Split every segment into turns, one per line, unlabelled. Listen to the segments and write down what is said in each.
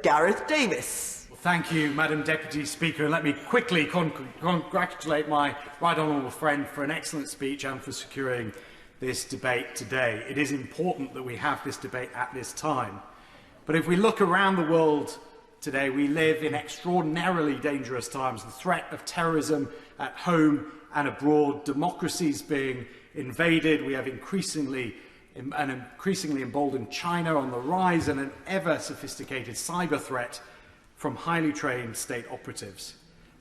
Gareth Davis.
Well, thank you, Madam Deputy Speaker, and let me quickly congratulate my right honourable friend for an excellent speech and for securing this debate today. It is important that we have this debate at this time. But if we look around the world today, we live in extraordinarily dangerous times. The threat of terrorism at home and abroad, democracies being invaded. We have an increasingly emboldened China on the rise, and an ever-sophisticated cyber threat from highly trained state operatives.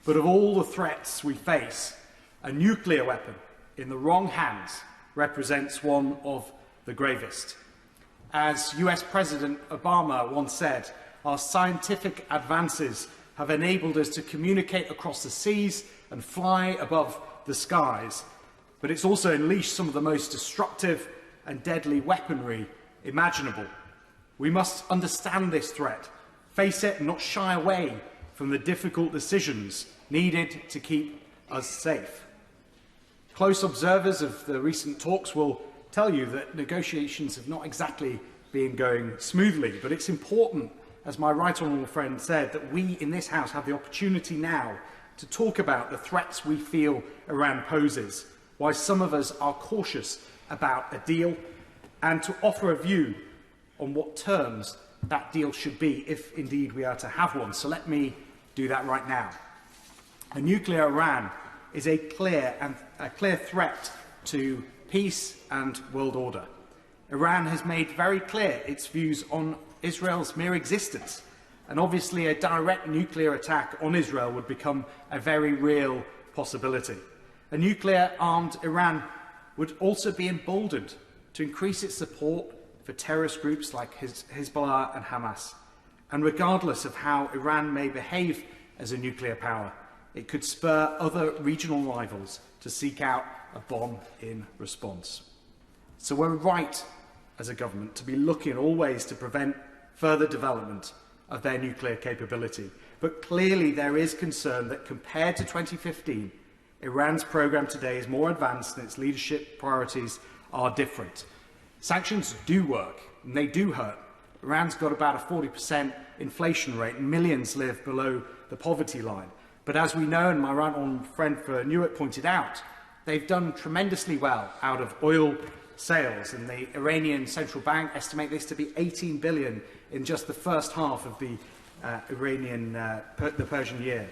But of all the threats we face, a nuclear weapon in the wrong hands represents one of the gravest. As US President Obama once said, our scientific advances have enabled us to communicate across the seas and fly above the skies, but it's also unleashed some of the most destructive and deadly weaponry imaginable. We must understand this threat, face it and not shy away from the difficult decisions needed to keep us safe. Close observers of the recent talks will tell you that negotiations have not exactly been going smoothly, but it's important, as my right honourable friend said, that we in this House have the opportunity now to talk about the threats we feel Iran poses, why some of us are cautious about a deal, and to offer a view on what terms that deal should be, if indeed we are to have one. So let me do that right now. A nuclear Iran is a clear threat to peace and world order. Iran has made very clear its views on Israel's mere existence, and obviously a direct nuclear attack on Israel would become a very real possibility. A nuclear-armed Iran would also be emboldened to increase its support for terrorist groups like Hezbollah and Hamas. And regardless of how Iran may behave as a nuclear power, it could spur other regional rivals to seek out a bomb in response. So we're right as a government to be looking at all ways to prevent further development of their nuclear capability. But clearly there is concern that compared to 2015, Iran's programme today is more advanced and its leadership priorities are different. Sanctions do work and they do hurt. Iran's got about a 40% inflation rate and millions live below the poverty line. But as we know, and my right honourable friend for Newark pointed out, they've done tremendously well out of oil sales, and the Iranian central bank estimate this to be 18 billion in just the first half of the Persian year.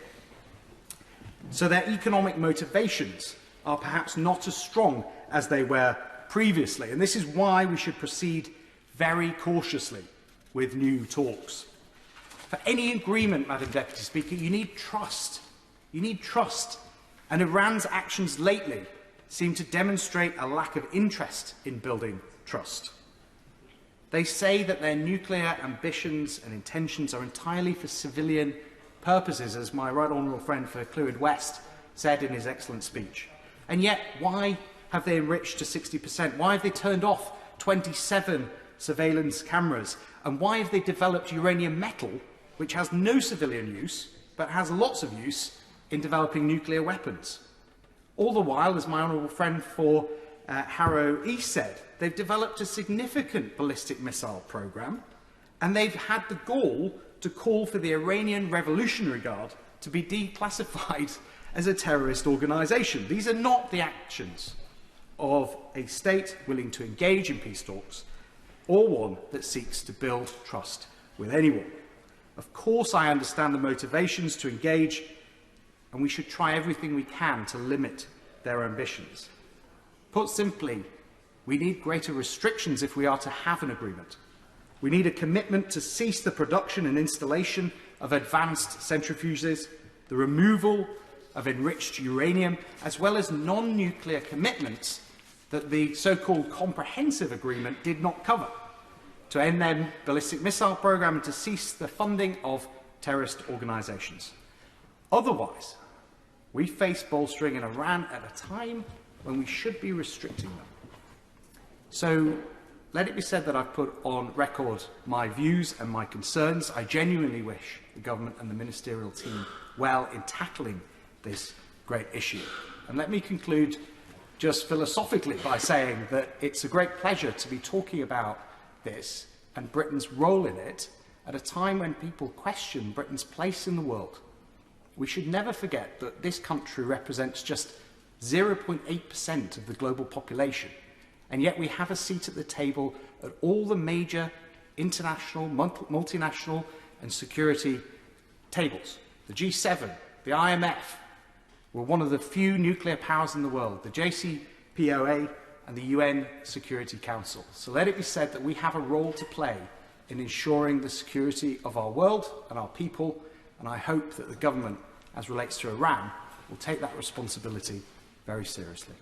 So their economic motivations are perhaps not as strong as they were previously, and this is why we should proceed very cautiously with new talks. For any agreement, Madam Deputy Speaker, you need trust. You need trust, and Iran's actions lately seem to demonstrate a lack of interest in building trust. They say that their nuclear ambitions and intentions are entirely for civilian purposes, as my right honourable friend for Clwyd West said in his excellent speech. And yet, why have they enriched to 60%? Why have they turned off 27 surveillance cameras? And why have they developed uranium metal, which has no civilian use, but has lots of use in developing nuclear weapons? All the while, as my honourable friend for Harrow East said, they've developed a significant ballistic missile programme, and they've had the gall to call for the Iranian Revolutionary Guard to be declassified as a terrorist organisation. These are not the actions of a state willing to engage in peace talks, or one that seeks to build trust with anyone. Of course, I understand the motivations to engage, and we should try everything we can to limit their ambitions. Put simply, we need greater restrictions if we are to have an agreement. We need a commitment to cease the production and installation of advanced centrifuges, the removal of enriched uranium, as well as non-nuclear commitments that the so-called comprehensive agreement did not cover, to end their ballistic missile programme and to cease the funding of terrorist organisations. Otherwise, we face bolstering in Iran at a time when we should be restricting them. So let it be said that I've put on record my views and my concerns. I genuinely wish the government and the ministerial team well in tackling this great issue. And let me conclude just philosophically by saying that it's a great pleasure to be talking about this and Britain's role in it at a time when people question Britain's place in the world. We should never forget that this country represents just 0.8% of the global population, and yet we have a seat at the table at all the major international, multinational and security tables. The G7, the IMF, we're one of the few nuclear powers in the world, the JCPOA and the UN Security Council. So let it be said that we have a role to play in ensuring the security of our world and our people, and I hope that the government, as relates to Iran, will take that responsibility very seriously.